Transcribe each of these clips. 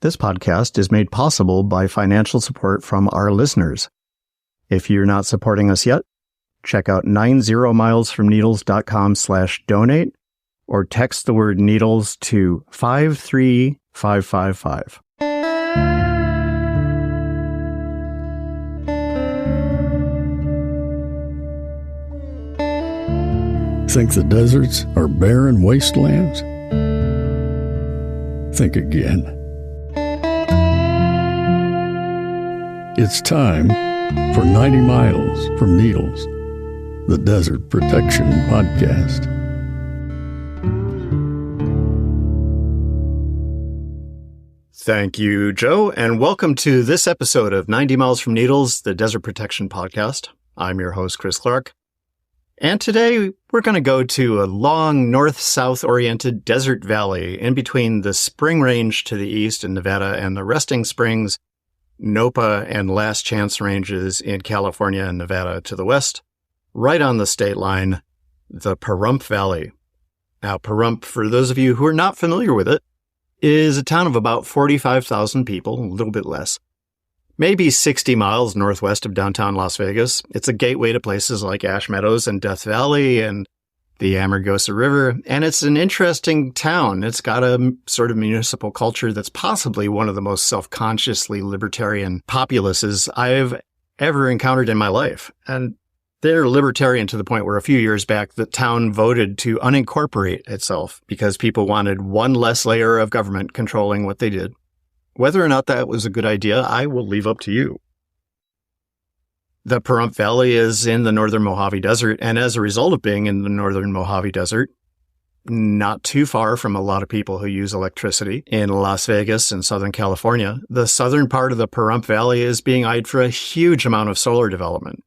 This podcast is made possible by financial support from our listeners. If you're not supporting us yet, check out 90milesfromneedles.com/donate or text the word needles to 53555. Think the deserts are barren wastelands? Think again. It's time for 90 Miles from Needles, the Desert Protection Podcast. Thank you, Joe, and welcome to this episode of 90 Miles from Needles, the Desert Protection Podcast. I'm your host, Chris Clark. And today we're going to go to a long north-south oriented desert valley in between the Spring Range to the east in Nevada and the Resting Springs, Nopa, and Last Chance Ranges in California and Nevada to the west, right on the state line, the Pahrump Valley. Now, Pahrump, for those of you who are not familiar with it, is a town of about 45,000 people, a little bit less, maybe 60 miles northwest of downtown Las Vegas. It's a gateway to places like Ash Meadows and Death Valley and the Emmerich River, and it's an interesting town. It's got a sort of municipal culture that's possibly one of the most self-consciously libertarian populaces I've ever encountered in my life. And they're libertarian to the point where a few years back, the town voted to unincorporate itself because people wanted one less layer of government controlling what they did. Whether or not that was a good idea, I will leave up to you. The Pahrump Valley is in the northern Mojave Desert, and as a result of being in the northern Mojave Desert, not too far from a lot of people who use electricity in Las Vegas and Southern California, the southern part of the Pahrump Valley is being eyed for a huge amount of solar development.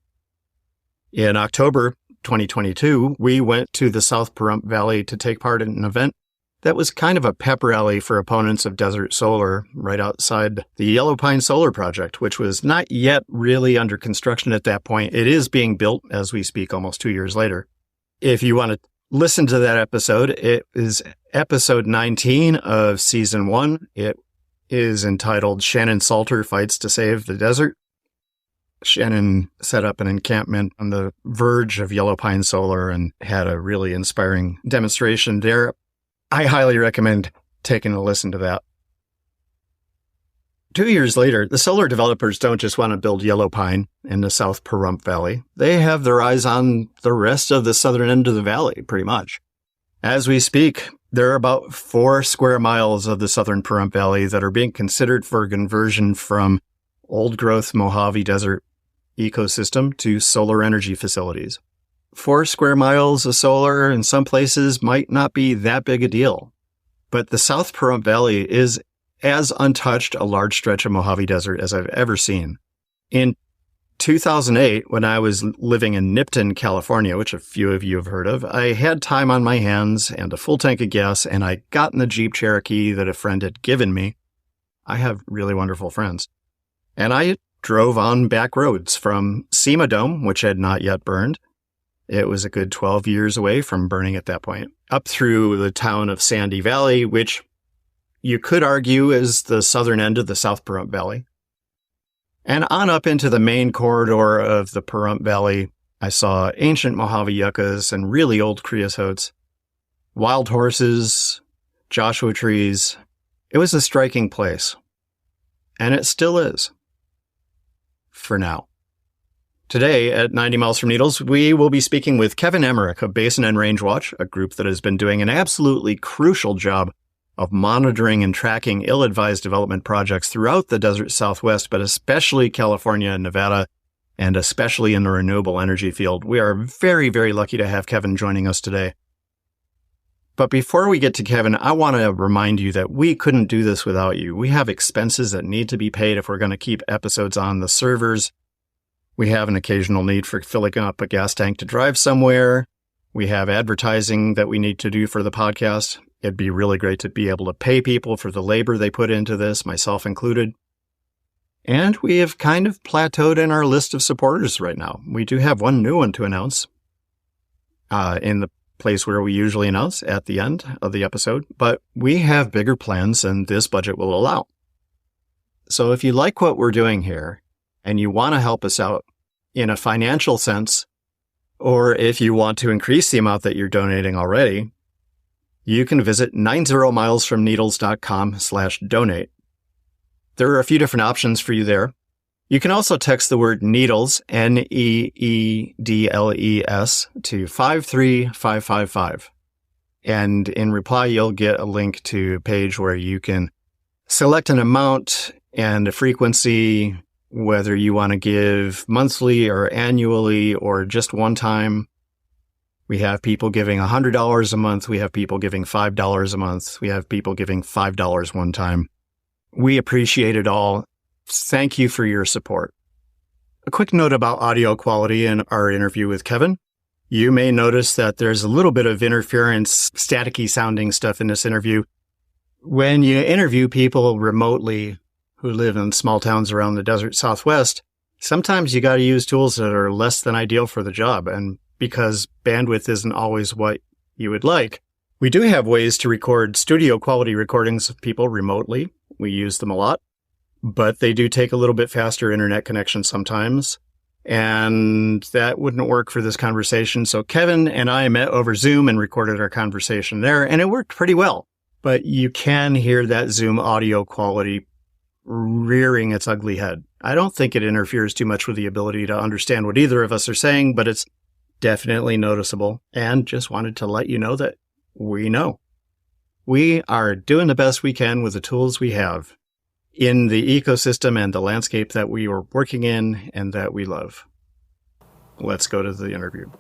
In October 2022, we went to the South Pahrump Valley to take part in an event that was kind of a pep rally for opponents of desert solar right outside the Yellow Pine Solar Project, which was not yet really under construction at that point. It is being built as we speak almost 2 years later. If you want to listen to that episode, it is episode 19 of season 1. It is entitled Shannon Salter Fights to Save the Desert. Shannon set up an encampment on the verge of Yellow Pine Solar and had a really inspiring demonstration there. I highly recommend taking a listen to that. 2 years later, the solar developers don't just want to build yellow pine in the South Pahrump Valley. They have their eyes on the rest of the southern end of the valley, pretty much. As we speak, there are about 4 square miles of the southern Pahrump Valley that are being considered for conversion from old-growth Mojave Desert ecosystem to solar energy facilities. 4 square miles of solar in some places might not be that big a deal, but the South Pahrump Valley is as untouched a large stretch of Mojave Desert as I've ever seen. In 2008, when I was living in Nipton, California, which a few of you have heard of, I had time on my hands and a full tank of gas, and I got in the Jeep Cherokee that a friend had given me. I have really wonderful friends. And I drove on back roads from SEMA Dome, which had not yet burned. It was a good 12 years away from burning at that point, up through the town of Sandy Valley, which you could argue is the southern end of the South Pahrump Valley. And on up into the main corridor of the Pahrump Valley, I saw ancient Mojave yuccas and really old creosotes, wild horses, Joshua trees. It was a striking place. And it still is. For now. Today, at 90 Miles from Needles, we will be speaking with Kevin Emmerich of Basin and Range Watch, a group that has been doing an absolutely crucial job of monitoring and tracking ill-advised development projects throughout the desert Southwest, but especially California and Nevada, and especially in the renewable energy field. We are very, very lucky to have Kevin joining us today. But before we get to Kevin, I want to remind you that we couldn't do this without you. We have expenses that need to be paid if we're going to keep episodes on the servers. We have an occasional need for filling up a gas tank to drive somewhere. We have advertising that we need to do for the podcast. It'd be really great to be able to pay people for the labor they put into this, myself included. And we have kind of plateaued in our list of supporters right now. We do have one new one to announce in the place where we usually announce at the end of the episode, but we have bigger plans than this budget will allow. So if you like what we're doing here and you want to help us out in a financial sense, or if you want to increase the amount that you're donating already, you can visit 90milesfromneedles.com/donate. There are a few different options for you there. You can also text the word needles, NEEDLES, to 53555. And in reply, you'll get a link to a page where you can select an amount and a frequency, whether you want to give monthly or annually or just one time. We have people giving $100 a month. We have people giving $5 a month. We have people giving $5 one time. We appreciate it all. Thank you for your support. A quick note about audio quality in our interview with Kevin. You may notice that there's a little bit of interference, staticky sounding stuff in this interview. When you interview people remotely who live in small towns around the desert Southwest, sometimes you got to use tools that are less than ideal for the job. And because bandwidth isn't always what you would like, we do have ways to record studio quality recordings of people remotely. We use them a lot, but they do take a little bit faster internet connection sometimes. And that wouldn't work for this conversation. So Kevin and I met over Zoom and recorded our conversation there, and it worked pretty well. But you can hear that Zoom audio quality rearing its ugly head. I don't think it interferes too much with the ability to understand what either of us are saying, but it's definitely noticeable. And just wanted to let you know that we know. We are doing the best we can with the tools we have in the ecosystem and the landscape that we are working in and that we love. Let's go to the interview.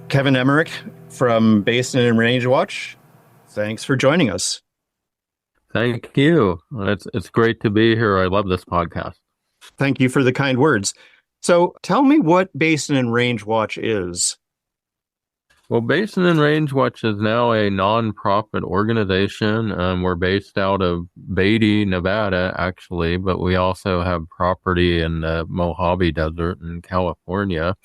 Kevin Emmerich from Basin and Range Watch. Thanks for joining us. Thank you. It's great to be here. I love this podcast. Thank you for the kind words. So tell me what Basin and Range Watch is. Well, Basin and Range Watch is now a nonprofit organization. We're based out of Beatty, Nevada, actually, but we also have property in the Mojave Desert in California.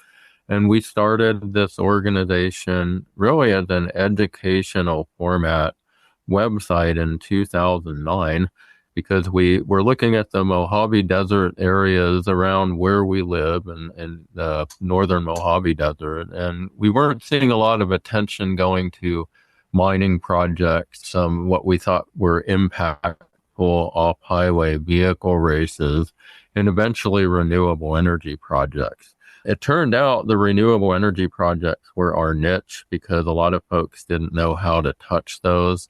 And we started this organization really as an educational format website in 2009 because we were looking at the Mojave Desert areas around where we live in the northern Mojave Desert. And we weren't seeing a lot of attention going to mining projects, what we thought were impactful off-highway vehicle races, and eventually renewable energy projects. It turned out the renewable energy projects were our niche because a lot of folks didn't know how to touch those.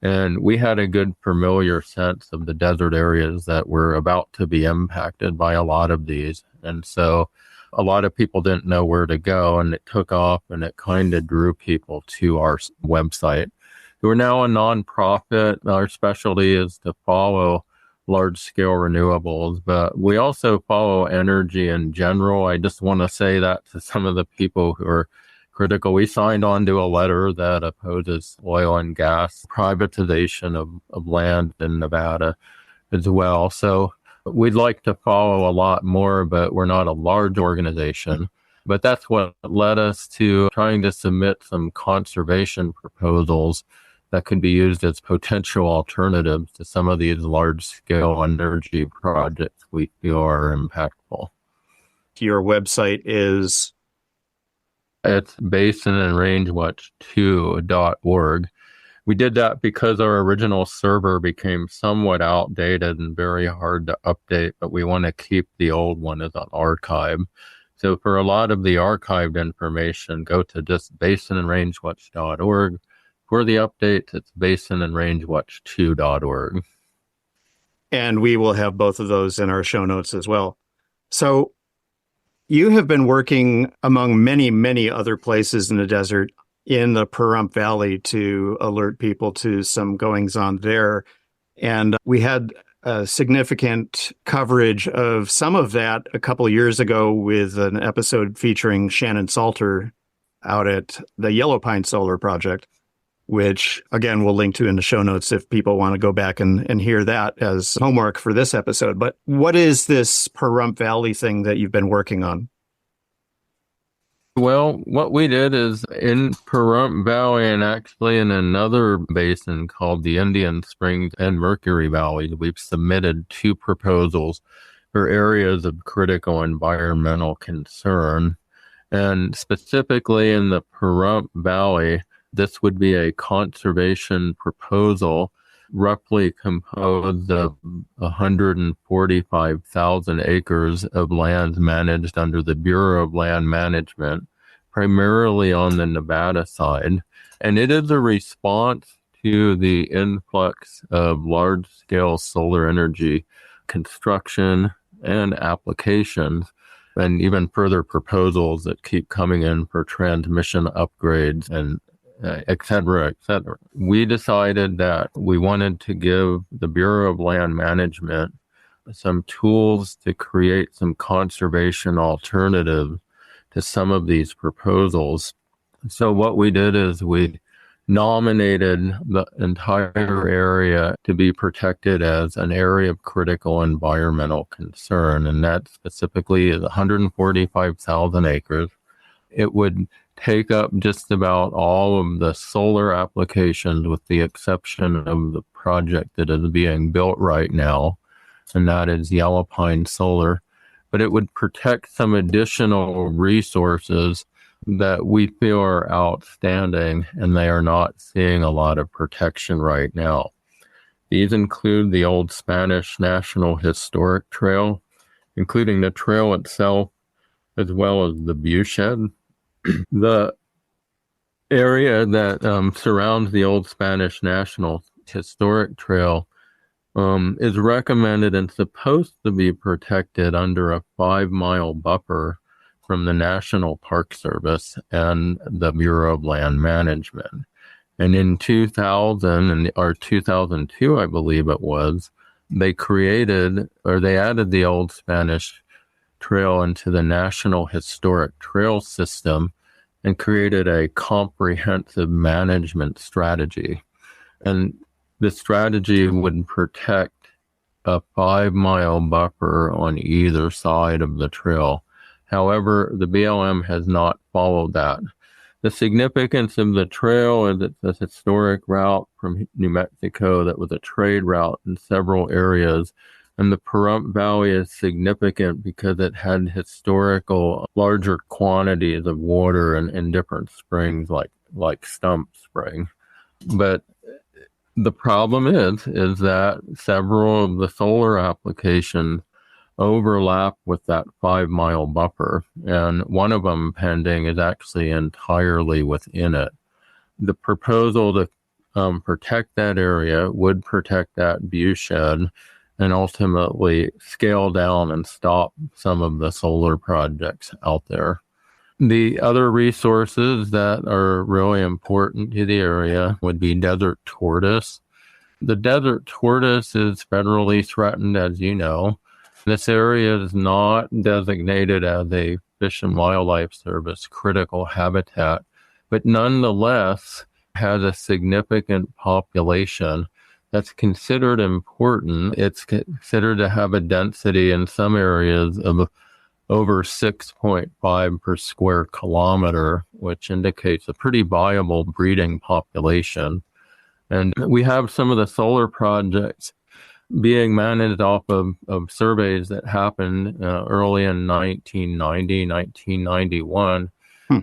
And we had a good familiar sense of the desert areas that were about to be impacted by a lot of these. And so a lot of people didn't know where to go, and it took off and it kind of drew people to our website. We're now a nonprofit. Our specialty is to follow large-scale renewables, but we also follow energy in general. I just want to say that to some of the people who are critical. We signed on to a letter that opposes oil and gas privatization of land in Nevada as well. So we'd like to follow a lot more, but we're not a large organization. But that's what led us to trying to submit some conservation proposals that could be used as potential alternatives to some of these large-scale energy projects we feel are impactful. Your website is It's basinandrangewatch2.org. We did that because our original server became somewhat outdated and very hard to update, but we want to keep the old one as an archive. So for a lot of the archived information, go to just basinandrangewatch.org. For the updates, it's basinandrangewatch2.org. And we will have both of those in our show notes as well. So you have been working among many, many other places in the desert in the Pahrump Valley to alert people to some goings on there. And we had a significant coverage of some of that a couple of years ago with an episode featuring Shannon Salter out at the Yellow Pine Solar Project, which, again, we'll link to in the show notes if people want to go back and hear that as homework for this episode. But what is this Pahrump Valley thing that you've been working on? Well, what we did is in Pahrump Valley and actually in another basin called the Indian Springs and Mercury Valley, we've submitted 2 proposals for areas of critical environmental concern. And specifically in the Pahrump Valley, this would be a conservation proposal roughly composed of 145,000 acres of land managed under the Bureau of Land Management, primarily on the Nevada side. And it is a response to the influx of large-scale solar energy construction and applications, and even further proposals that keep coming in for transmission upgrades and et cetera, et cetera. We decided that we wanted to give the Bureau of Land Management some tools to create some conservation alternatives to some of these proposals. So what we did is we nominated the entire area to be protected as an area of critical environmental concern, and that specifically is 145,000 acres. It would take up just about all of the solar applications with the exception of the project that is being built right now, and that is Yellow Pine Solar. But it would protect some additional resources that we feel are outstanding, and they are not seeing a lot of protection right now. These include the Old Spanish National Historic Trail, including the trail itself, as well as the viewshed. The area that surrounds the Old Spanish National Historic Trail is recommended and supposed to be protected under a 5-mile buffer from the National Park Service and the Bureau of Land Management. And in 2000 or 2002, I believe it was, they added the Old Spanish Trail into the National Historic Trail System and created a comprehensive management strategy. And the strategy would protect a 5-mile buffer on either side of the trail. However, the BLM has not followed that. The significance of the trail is it's a historic route from New Mexico that was a trade route in several areas. And the Pahrump Valley is significant because it had historical larger quantities of water in different springs like Stump Spring. But the problem is that several of the solar applications overlap with that 5-mile buffer, and one of them pending is actually entirely within it. The proposal to protect that area would protect that viewshed and ultimately scale down and stop some of the solar projects out there. The other resources that are really important to the area would be desert tortoise. The desert tortoise is federally threatened, as you know. This area is not designated as a Fish and Wildlife Service critical habitat, but nonetheless has a significant population that's considered important. It's considered to have a density in some areas of over 6.5 per square kilometer, which indicates a pretty viable breeding population. And we have some of the solar projects being managed off of surveys that happened early in 1990, 1991.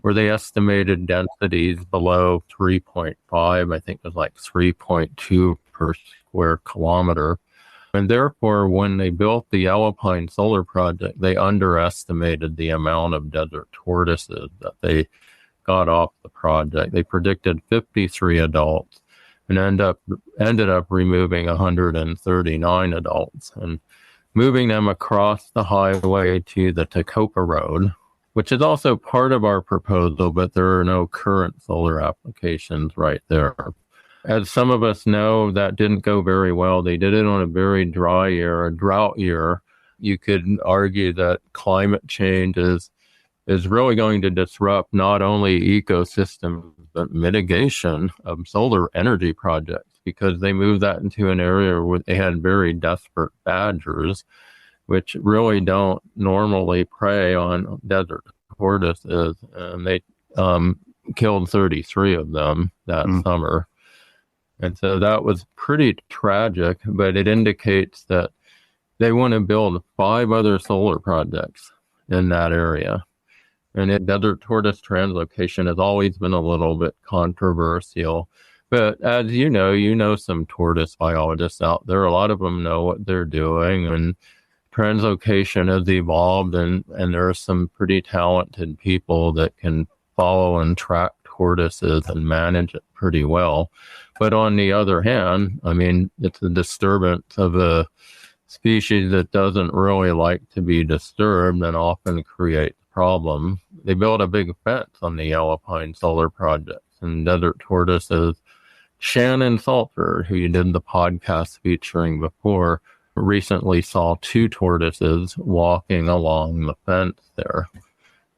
where they estimated densities below 3.5. I think it was like 3.2 per square kilometer. And therefore, when they built the Yellow Pine Solar Project, they underestimated the amount of desert tortoises that they got off the project. They predicted 53 adults and ended up removing 139 adults and moving them across the highway to the Tacopa Road, which is also part of our proposal, but there are no current solar applications right there. As some of us know, that didn't go very well. They did it on a very dry year, a drought year. You could argue that climate change is really going to disrupt not only ecosystems, but mitigation of solar energy projects, because they moved that into an area where they had very desperate badgers, which really don't normally prey on desert tortoises. And they killed 33 of them that summer. And so that was pretty tragic, but it indicates that they want to build 5 other solar projects in that area. And desert tortoise translocation has always been a little bit controversial. But as you know some tortoise biologists out there. A lot of them know what they're doing. And translocation has evolved, and there are some pretty talented people that can follow and track tortoises and manage it pretty well. But on the other hand, I mean, it's a disturbance of a species that doesn't really like to be disturbed and often creates problems. They built a big fence on the Yellow Pine Solar Project, and desert tortoises. Shannon Salter, who you did the podcast featuring before, recently saw 2 tortoises walking along the fence there.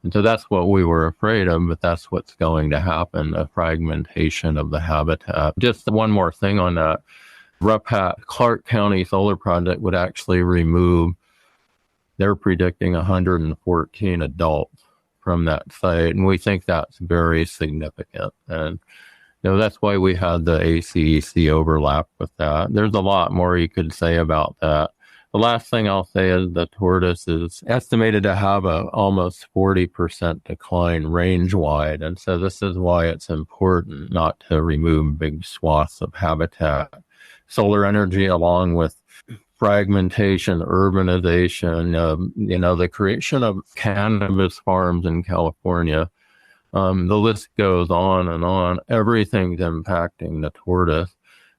And so that's what we were afraid of, but that's what's going to happen, a fragmentation of the habitat. Just one more thing on that. Clark County Solar Project would actually remove, they're predicting 114 adults from that site, and we think that's very significant. And that's why we had the ACEC overlap with that. There's a lot more you could say about that. The last thing I'll say is the tortoise is estimated to have a almost 40% decline range-wide, and so this is why it's important not to remove big swaths of habitat. Solar energy, along with fragmentation, urbanization, the creation of cannabis farms in California, the list goes on and on. Everything's impacting the tortoise.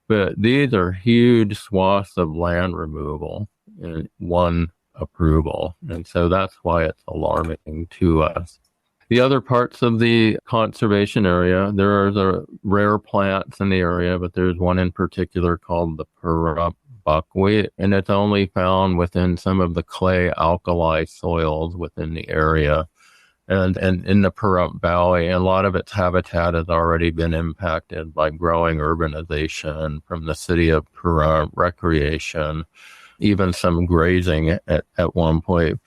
But these are huge swaths of land removal in one approval. And so that's why it's alarming to us. The other parts of the conservation area, there are the rare plants in the area, but there's one in particular called the Pahrump buckwheat, and it's only found within some of the clay alkali soils within the area. And in the Pahrump Valley, and a lot of its habitat has already been impacted by growing urbanization from the city of Pahrump, recreation, even some grazing at one point.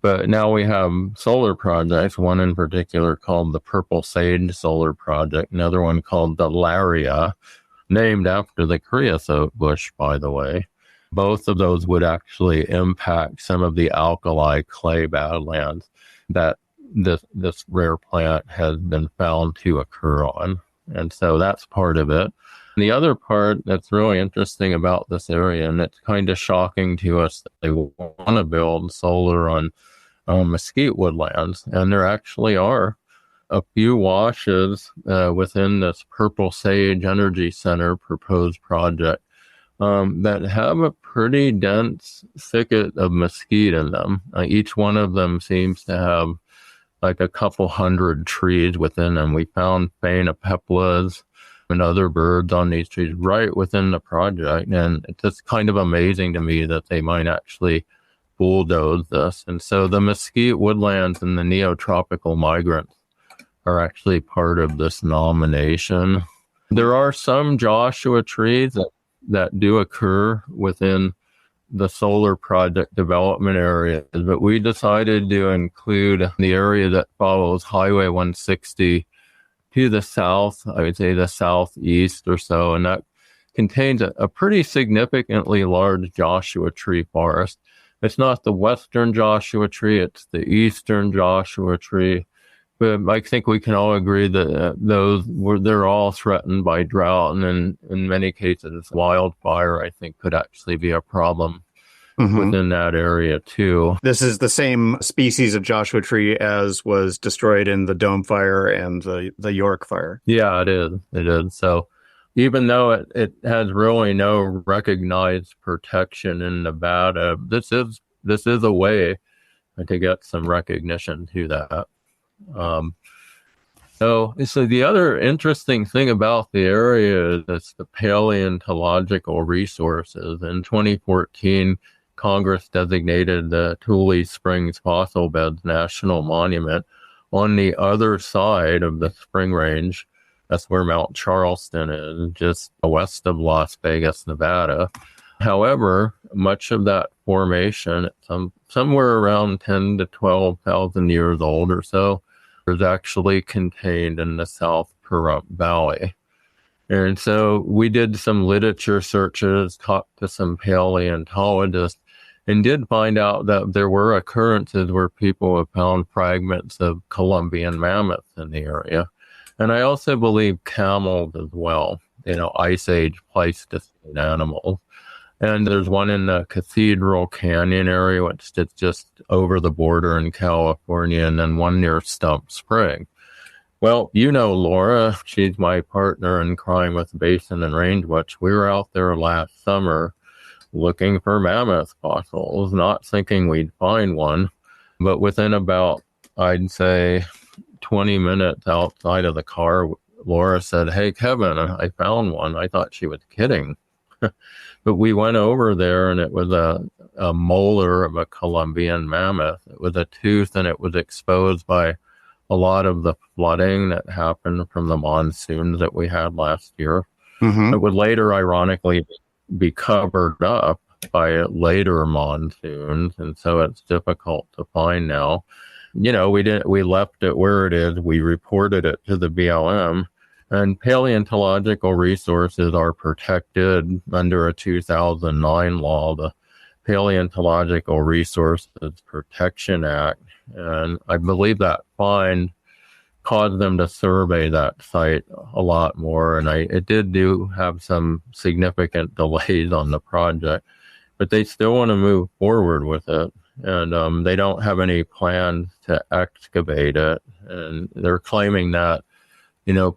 But now we have solar projects, one in particular called the Purple Sage Solar Project, another one called the Laria, named after the creosote bush, by the way. Both of those would actually impact some of the alkali clay badlands that this rare plant has been found to occur on. And so that's part of it. And the other part that's really interesting about this area, and it's kind of shocking to us that they want to build solar on mesquite woodlands. And there actually are a few washes within this Purple Sage Energy Center proposed project that have a pretty dense thicket of mesquite in them. Each one of them seems to have like a couple hundred trees within them. We found phainopeplas and other birds on these trees right within the project. And it's just kind of amazing to me that they might actually bulldoze this. And so the mesquite woodlands and the neotropical migrants are actually part of this nomination. There are some Joshua trees that do occur within the solar project development area, but we decided to include the area that follows Highway 160 to the south, I would say the southeast or so, and that contains a pretty significantly large Joshua tree forest. It's not the western Joshua tree, it's the eastern Joshua tree. But I think we can all agree that they're all threatened by drought, and in many cases, wildfire, I think, could actually be a problem within that area too. This is the same species of Joshua tree as was destroyed in the Dome Fire and the York Fire. Yeah, it is. It is. So even though it has really no recognized protection in Nevada, this is a way to get some recognition to that. So the other interesting thing about the area is the paleontological resources. In 2014, Congress designated the Tule Springs Fossil Beds National Monument on the other side of the Spring Range. That's where Mount Charleston is, just west of Las Vegas, Nevada. However, much of that formation, somewhere around 10 to 12,000 years old or so, is actually contained in the South Pahrump Valley. And so we did some literature searches, talked to some paleontologists, and did find out that there were occurrences where people have found fragments of Columbian mammoths in the area. And I also believe camels as well, Ice Age Pleistocene animals. And there's one in the Cathedral Canyon area, which is just over the border in California, and then one near Stump Spring. Well, Laura, she's my partner in crime with Basin and Range Watch. We were out there last summer looking for mammoth fossils, not thinking we'd find one. But within about, I'd say, 20 minutes outside of the car, Laura said, "Hey, Kevin, I found one." I thought she was kidding. But we went over there, and it was a molar of a Columbian mammoth. It was a tooth, and it was exposed by a lot of the flooding that happened from the monsoons that we had last year. It would later, ironically, be covered up by later monsoons, and so it's difficult to find now. We left it where it is. We reported it to the BLM. And paleontological resources are protected under a 2009 law, the Paleontological Resources Protection Act. And I believe that fine caused them to survey that site a lot more. And it did have some significant delays on the project, but they still want to move forward with it. And they don't have any plans to excavate it. And they're claiming that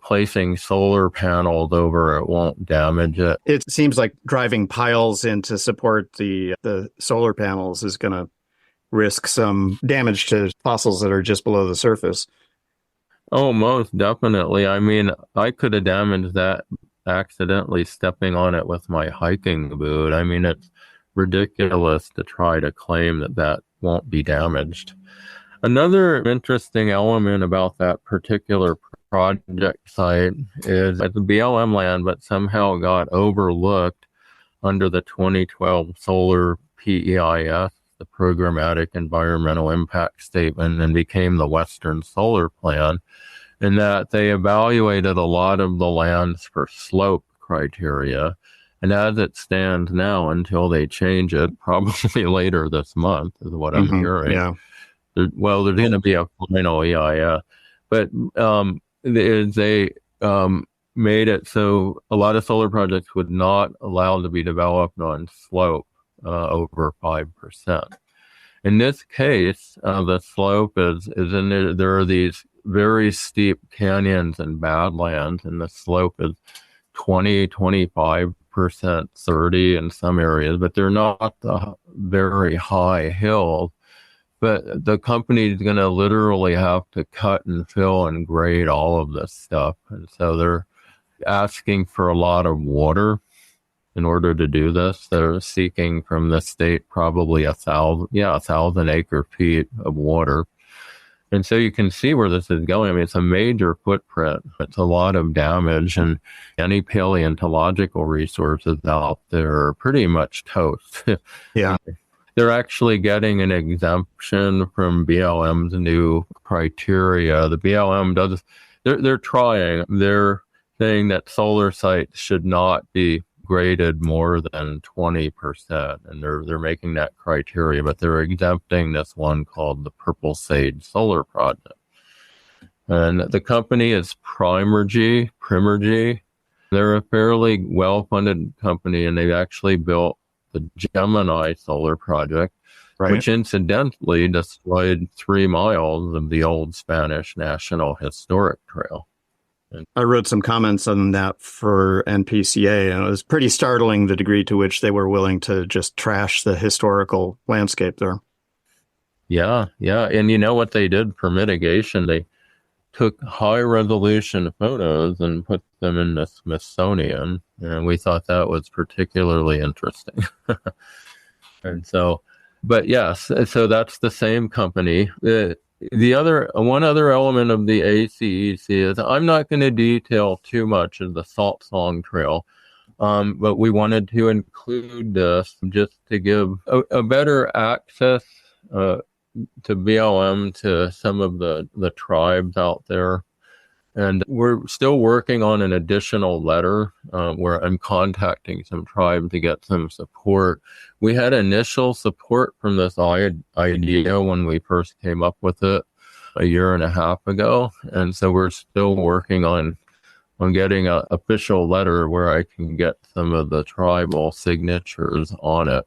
placing solar panels over it won't damage it. It seems like driving piles in to support the solar panels is going to risk some damage to fossils that are just below the surface. Oh, most definitely. I mean, I could have damaged that accidentally stepping on it with my hiking boot. I mean, it's ridiculous to try to claim that won't be damaged. Another interesting element about that particular project site is at the BLM land, but somehow got overlooked under the 2012 Solar PEIS, the Programmatic Environmental Impact Statement, and became the Western Solar Plan, in that they evaluated a lot of the lands for slope criteria. And as it stands now, until they change it, probably later this month, is what I'm hearing. Yeah. There's going to be a final EIS. But they made it so a lot of solar projects would not allow to be developed on slope over 5%. In this case, the slope is in there. There are these very steep canyons and badlands, and the slope is 20, 25%, 30 in some areas, but they're not the very high hills. But the company is going to literally have to cut and fill and grade all of this stuff. And so they're asking for a lot of water in order to do this. They're seeking from the state probably 1,000 acre feet of water. And so you can see where this is going. I mean, it's a major footprint. It's a lot of damage, and any paleontological resources out there are pretty much toast. Yeah. They're actually getting an exemption from BLM's new criteria. The BLM they're trying. They're saying that solar sites should not be graded more than 20%, and they're making that criteria, but they're exempting this one called the Purple Sage Solar Project. And the company is Primergy. They're a fairly well-funded company, and they've actually built the Gemini solar project, Right. which incidentally destroyed 3 miles of the old Spanish National Historic Trail. I wrote some comments on that for NPCA, and it was pretty startling the degree to which they were willing to just trash the historical landscape there. Yeah. And you know what they did for mitigation? They took high-resolution photos and put them in the Smithsonian, and we thought that was particularly interesting. And so, but yes, so that's the same company. One other element of the ACEC is I'm not going to detail too much of the Salt Song Trail, but we wanted to include this just to give a better access to BLM to some of the tribes out there. And we're still working on an additional letter where I'm contacting some tribes to get some support. We had initial support from this idea when we first came up with it a year and a half ago. And so we're still working on getting an official letter where I can get some of the tribal signatures on it.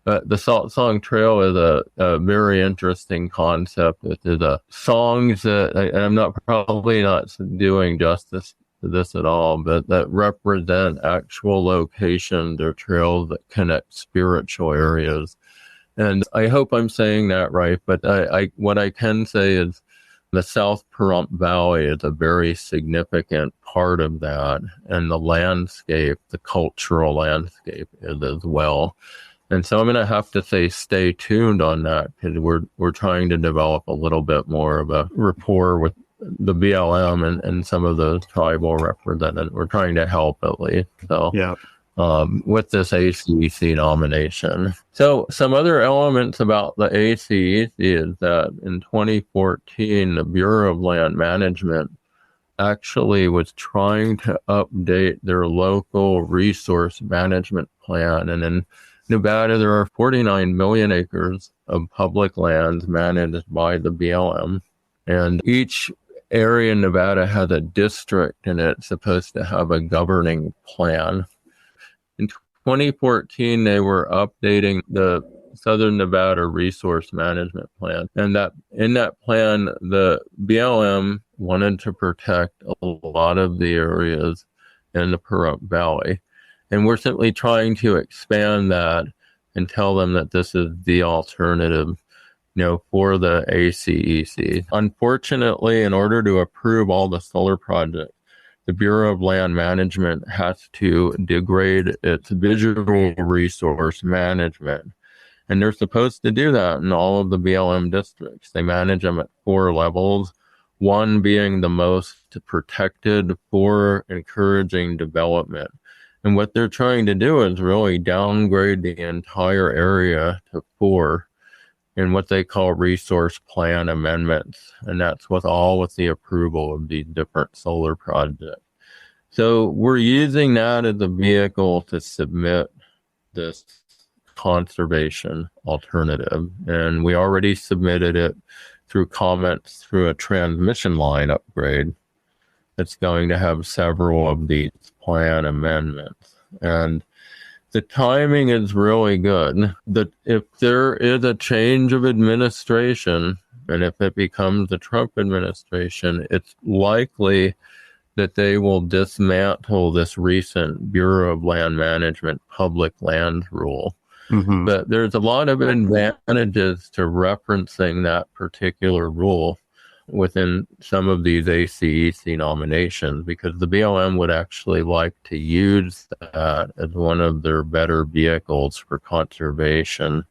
The Salt Song Trail is a very interesting concept. It is songs that, and I'm probably not doing justice to this at all, but that represent actual locations or trails that connect spiritual areas. And I hope I'm saying that right, but what I can say is the South Pahrump Valley is a very significant part of that, and the landscape, the cultural landscape is as well. And so I'm going to have to say stay tuned on that, because we're trying to develop a little bit more of a rapport with the BLM and some of those tribal representatives. We're trying to help at least. So Yeah. With this ACEC nomination. So some other elements about the ACEC is that in 2014, the Bureau of Land Management actually was trying to update their local resource management plan. And in Nevada, there are 49 million acres of public lands managed by the BLM. And each area in Nevada has a district, and it's supposed to have a governing plan. In 2014, they were updating the Southern Nevada Resource Management Plan. And that in that plan, the BLM wanted to protect a lot of the areas in the Pahrump Valley. And we're simply trying to expand that and tell them that this is the alternative, for the ACEC. Unfortunately, in order to approve all the solar projects, the Bureau of Land Management has to degrade its visual resource management. And they're supposed to do that in all of the BLM districts. They manage them at 4 levels, one being the most protected for encouraging development. And what they're trying to do is really downgrade the entire area to 4 in what they call resource plan amendments. And that's with the approval of these different solar projects. So we're using that as a vehicle to submit this conservation alternative. And we already submitted it through comments through a transmission line upgrade. It's going to have several of these plan amendments. And the timing is really good. That if there is a change of administration, and if it becomes the Trump administration, it's likely that they will dismantle this recent Bureau of Land Management public land rule. Mm-hmm. But there's a lot of advantages to referencing that particular rule within some of these ACEC nominations, because the BLM would actually like to use that as one of their better vehicles for conservation.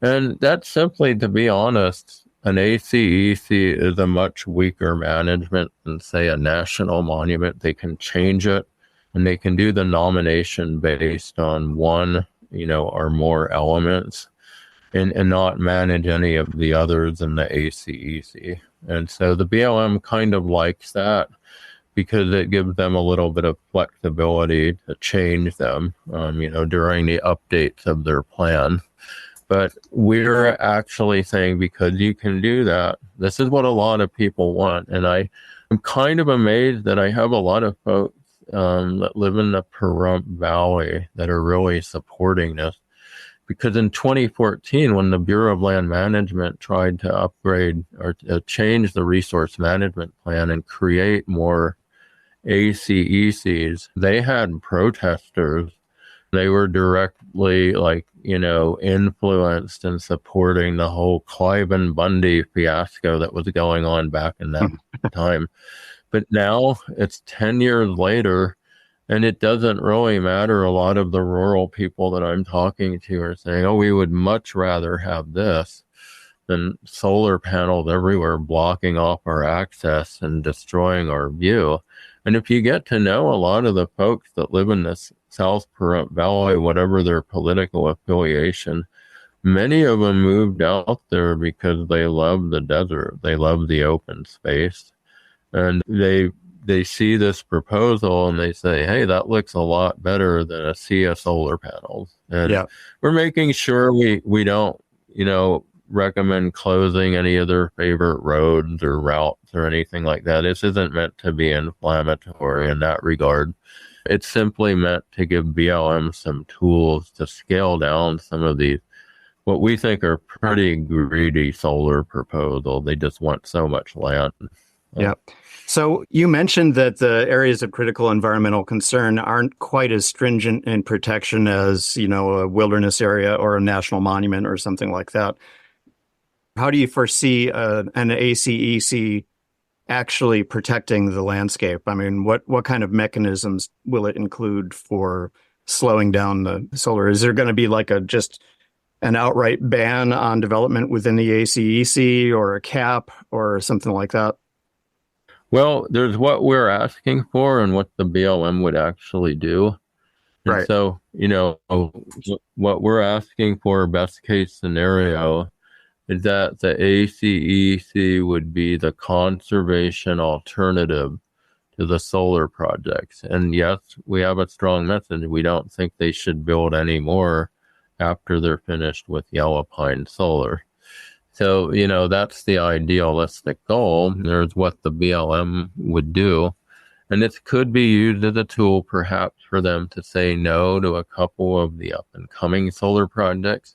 And that's simply, to be honest, an ACEC is a much weaker management than, say, a national monument. They can change it, and they can do the nomination based on one, or more elements, and not manage any of the others in the ACEC. And so the BLM kind of likes that because it gives them a little bit of flexibility to change them, during the updates of their plan. But we're actually saying, because you can do that, this is what a lot of people want. And I'm kind of amazed that I have a lot of folks that live in the Pahrump Valley that are really supporting this. Because in 2014, when the Bureau of Land Management tried to upgrade or change the resource management plan and create more ACECs, they had protesters. They were directly, influenced and supporting the whole Clive and Bundy fiasco that was going on back in that time. But now it's 10 years later, and it doesn't really matter. A lot of the rural people that I'm talking to are saying, oh, we would much rather have this than solar panels everywhere blocking off our access and destroying our view. And if you get to know a lot of the folks that live in this South Pahrump Valley, whatever their political affiliation, many of them moved out there because they love the desert. They love the open space. And they see this proposal and they say, hey, that looks a lot better than a sea of solar panels. And we're making sure we don't, recommend closing any of their favorite roads or routes or anything like that. This isn't meant to be inflammatory in that regard. It's simply meant to give BLM some tools to scale down some of these, what we think are pretty greedy solar proposals. They just want so much land. Yeah. So you mentioned that the areas of critical environmental concern aren't quite as stringent in protection as, a wilderness area or a national monument or something like that. How do you foresee an ACEC actually protecting the landscape? I mean, what kind of mechanisms will it include for slowing down the solar? Is there going to be just an outright ban on development within the ACEC or a cap or something like that? Well, there's what we're asking for and what the BLM would actually do. And right. So, what we're asking for, best case scenario, is that the ACEC would be the conservation alternative to the solar projects. And yes, we have a strong message. We don't think they should build any more after they're finished with yellow pine solar. So, that's the idealistic goal. There's what the BLM would do. And this could be used as a tool, perhaps, for them to say no to a couple of the up-and-coming solar projects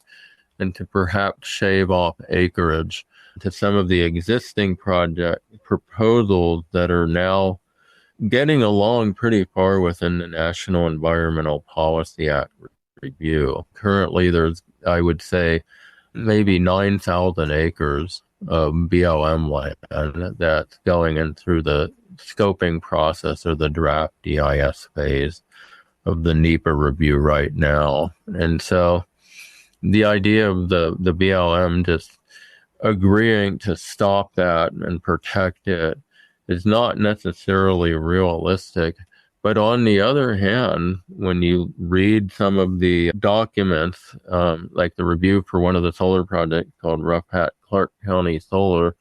and to perhaps shave off acreage to some of the existing project proposals that are now getting along pretty far within the National Environmental Policy Act review. Currently, there's, I would say, maybe 9,000 acres of BLM land that's going in through the scoping process or the draft EIS phase of the NEPA review right now. And so the idea of the BLM just agreeing to stop that and protect it is not necessarily realistic. But on the other hand, when you read some of the documents, like the review for one of the solar projects called Rough Hat Clark County Solar,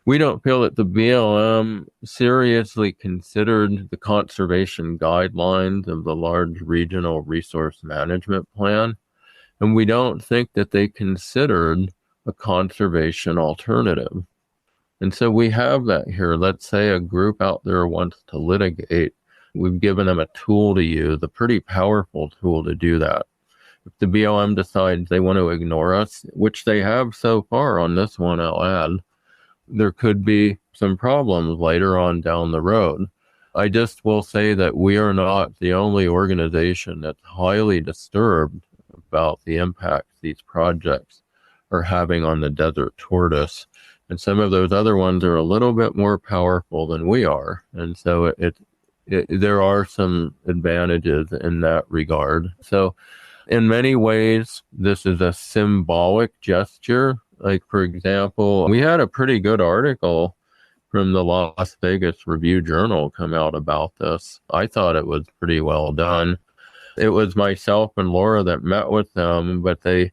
we don't feel that the BLM seriously considered the conservation guidelines of the large regional resource management plan. And we don't think that they considered a conservation alternative. And so we have that here. Let's say a group out there wants to litigate. We've given them a tool to use, a pretty powerful tool to do that. If the BLM decides they want to ignore us, which they have so far on this one, I'll add, there could be some problems later on down the road. I just will say that we are not the only organization that's highly disturbed about the impacts these projects are having on the desert tortoise. And some of those other ones are a little bit more powerful than we are. And so there are some advantages in that regard. So in many ways, this is a symbolic gesture. Like, for example, we had a pretty good article from the Las Vegas Review-Journal come out about this. I thought it was pretty well done. It was myself and Laura that met with them, but they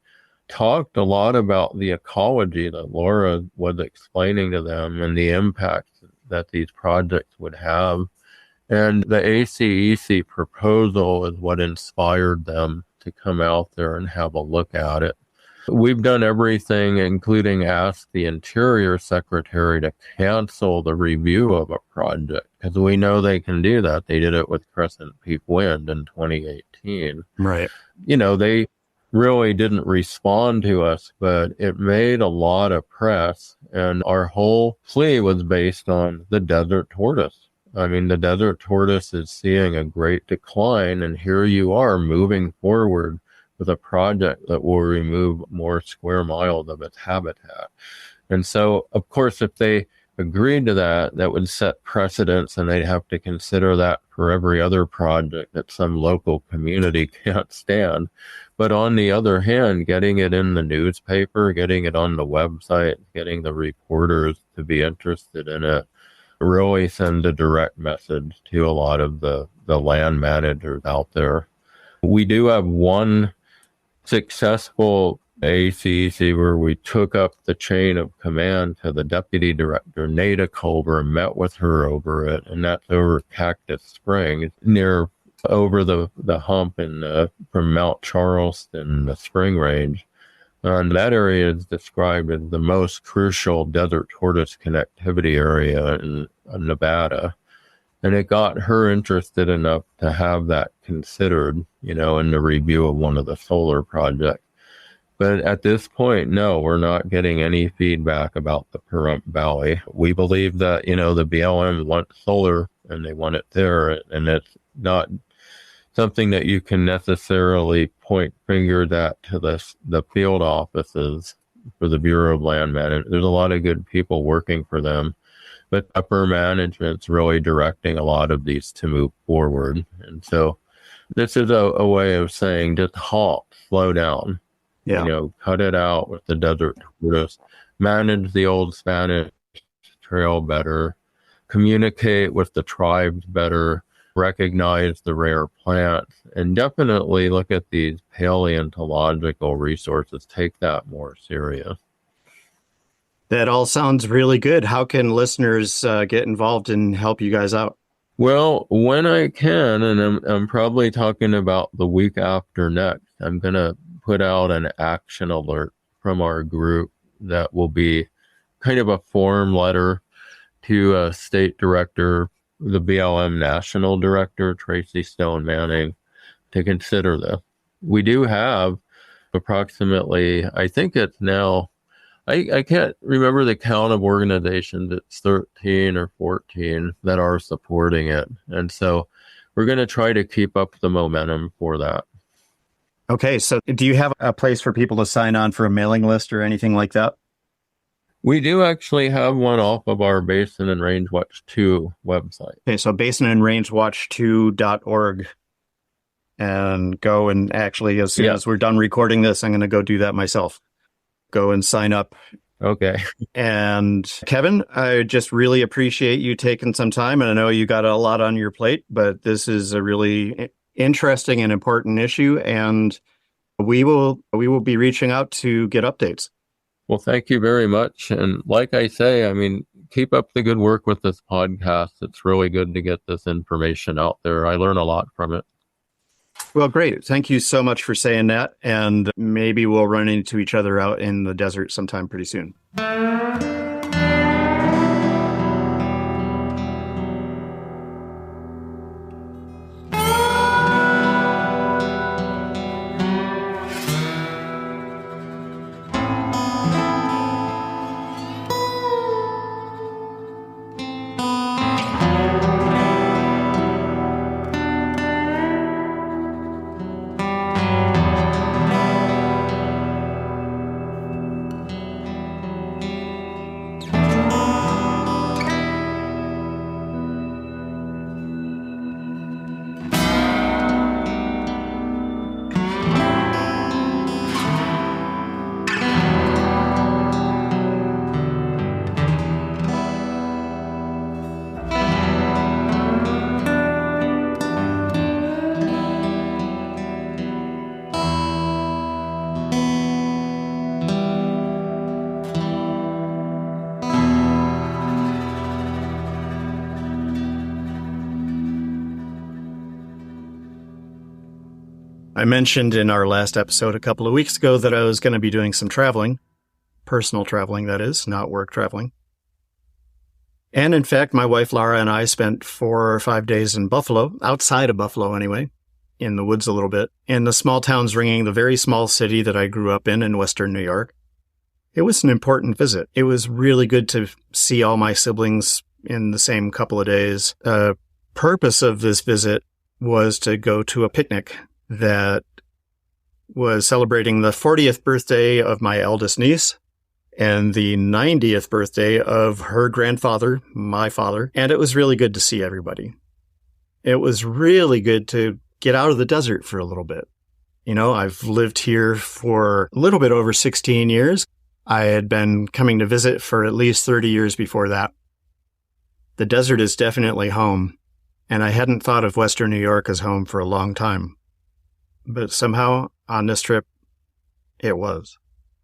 talked a lot about the ecology that Laura was explaining to them and the impact that these projects would have. And the ACEC proposal is what inspired them to come out there and have a look at it. We've done everything, including asked the Interior Secretary to cancel the review of a project because we know they can do that. They did it with Crescent Peak Wind in 2018. Right. They really didn't respond to us, but it made a lot of press, and our whole plea was based on the desert tortoise. I mean, the desert tortoise is seeing a great decline, and here you are moving forward with a project that will remove more square miles of its habitat. And so, of course, if they agreed to that, that would set precedents, and they'd have to consider that for every other project that some local community can't stand. But on the other hand, getting it in the newspaper, getting it on the website, getting the reporters to be interested in it, really send a direct message to a lot of the land managers out there. We do have one successful ACC where we took up the chain of command to the deputy director, Nada Culver, and met with her over it, and that's over Cactus Springs, over the hump from Mount Charleston, the Spring Range. And that area is described as the most crucial desert tortoise connectivity area in Nevada. And it got her interested enough to have that considered, in the review of one of the solar projects. But at this point, no, we're not getting any feedback about the Pahrump Valley. We believe that, the BLM wants solar and they want it there. And it's not something that you can necessarily point fingers at to the field offices for the Bureau of Land Management. There's a lot of good people working for them, but upper management's really directing a lot of these to move forward. And so this is a way of saying just halt, slow down, cut it out with the desert tortoise, manage the old Spanish trail better, communicate with the tribes better, recognize the rare plants, and definitely look at these paleontological resources. Take that more serious. That all sounds really good. How can listeners get involved and help you guys out? Well, when I can, and I'm probably talking about the week after next, I'm going to put out an action alert from our group that will be kind of a form letter to a state director, the BLM National Director, Tracy Stone Manning, to consider this. We do have approximately, I think it's now, I can't remember the count of organizations, it's 13 or 14 that are supporting it. And so we're going to try to keep up the momentum for that. Okay, so do you have a place for people to sign on for a mailing list or anything like that? We do actually have one off of our Basin and Range Watch 2 website. Okay, so basinandrangewatch2.org. And go and actually, as soon as we're done recording this, I'm going to go do that myself. Go and sign up. Okay. And Kevin, I just really appreciate you taking some time. And I know you got a lot on your plate, but this is a really interesting and important issue. And we will be reaching out to get updates. Well, thank you very much. And like I say, keep up the good work with this podcast. It's really good to get this information out there. I learn a lot from it. Well, great. Thank you so much for saying that. And maybe we'll run into each other out in the desert sometime pretty soon. I mentioned in our last episode a couple of weeks ago that I was going to be doing some traveling. Personal traveling, that is, not work traveling. And in fact, my wife Laura and I spent 4 or 5 days in Buffalo, outside of Buffalo anyway, in the woods a little bit, in the small towns ringing the very small city that I grew up in Western New York. It was an important visit. It was really good to see all my siblings in the same couple of days. The purpose of this visit was to go to a picnic that was celebrating the 40th birthday of my eldest niece and the 90th birthday of her grandfather, my father. And it was really good to see everybody. It was really good to get out of the desert for a little bit. You know, I've lived here for a little bit over 16 years. I had been coming to visit for at least 30 years before that. The desert is definitely home, and I hadn't thought of Western New York as home for a long time. But somehow, on this trip, it was.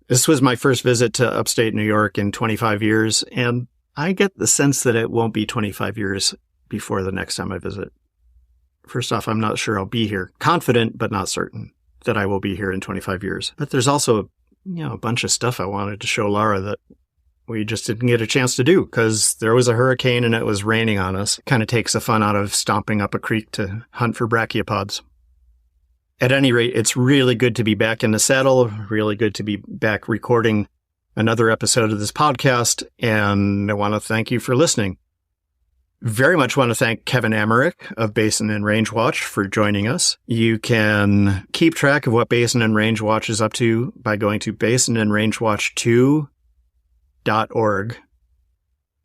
This was my first visit to upstate New York in 25 years, and I get the sense that it won't be 25 years before the next time I visit. First off, I'm not sure I'll be here. Confident, but not certain that I will be here in 25 years. But there's also, a bunch of stuff I wanted to show Laura that we just didn't get a chance to do because there was a hurricane and it was raining on us. Kind of takes the fun out of stomping up a creek to hunt for brachiopods. At any rate, it's really good to be back in the saddle, really good to be back recording another episode of this podcast, and I want to thank you for listening. Very much want to thank Kevin Emmerich of Basin and Range Watch for joining us. You can keep track of what Basin and Range Watch is up to by going to basinandrangewatch2.org.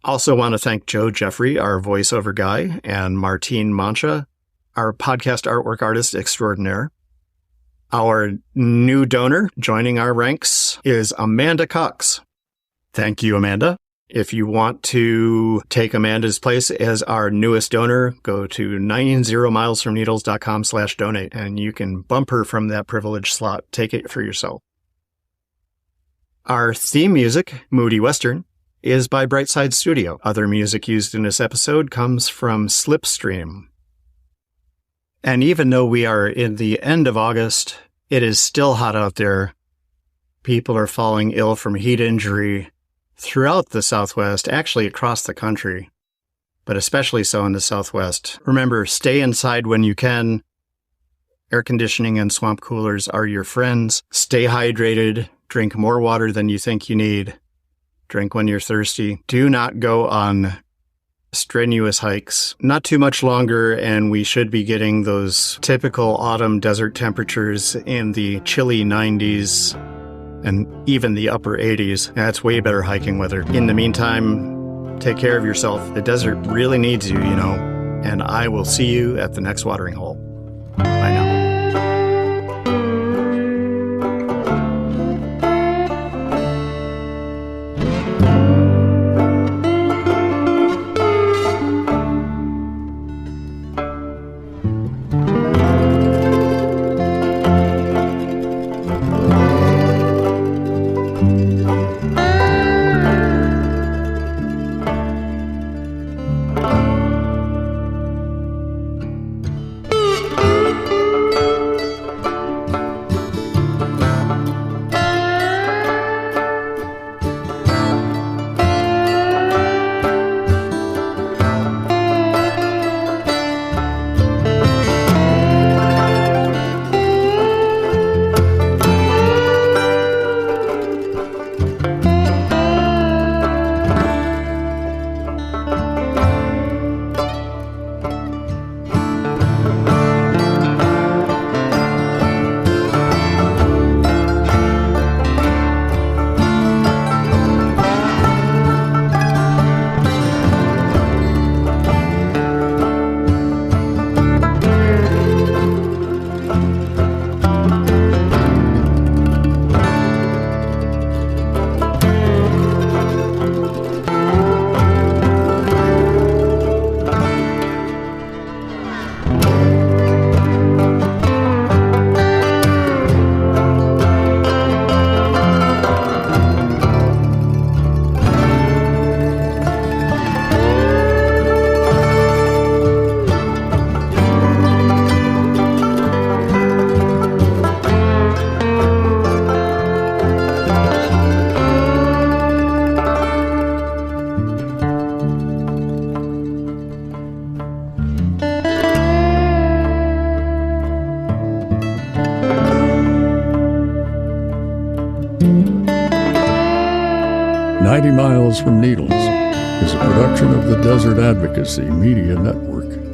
Also want to thank Joe Jeffrey, our voiceover guy, and Martine Mancha, our podcast artwork artist extraordinaire. Our new donor joining our ranks is Amanda Cox. Thank you, Amanda. If you want to take Amanda's place as our newest donor, go to 90milesfromneedles.com/donate, and you can bump her from that privileged slot. Take it for yourself. Our theme music, Moody Western, is by Brightside Studio. Other music used in this episode comes from Slipstream. And even though we are in the end of August, it is still hot out there. People are falling ill from heat injury throughout the Southwest, actually across the country, but especially so in the Southwest. Remember, stay inside when you can. Air conditioning and swamp coolers are your friends. Stay hydrated. Drink more water than you think you need. Drink when you're thirsty. Do not go on strenuous hikes. Not too much longer, and we should be getting those typical autumn desert temperatures in the chilly 90s and even the upper 80s. That's way better hiking weather. In the meantime, take care of yourself. The desert really needs you, and I will see you at the next watering hole. Bye now. 90 Miles from Needles is a production of the Desert Advocacy Media Network.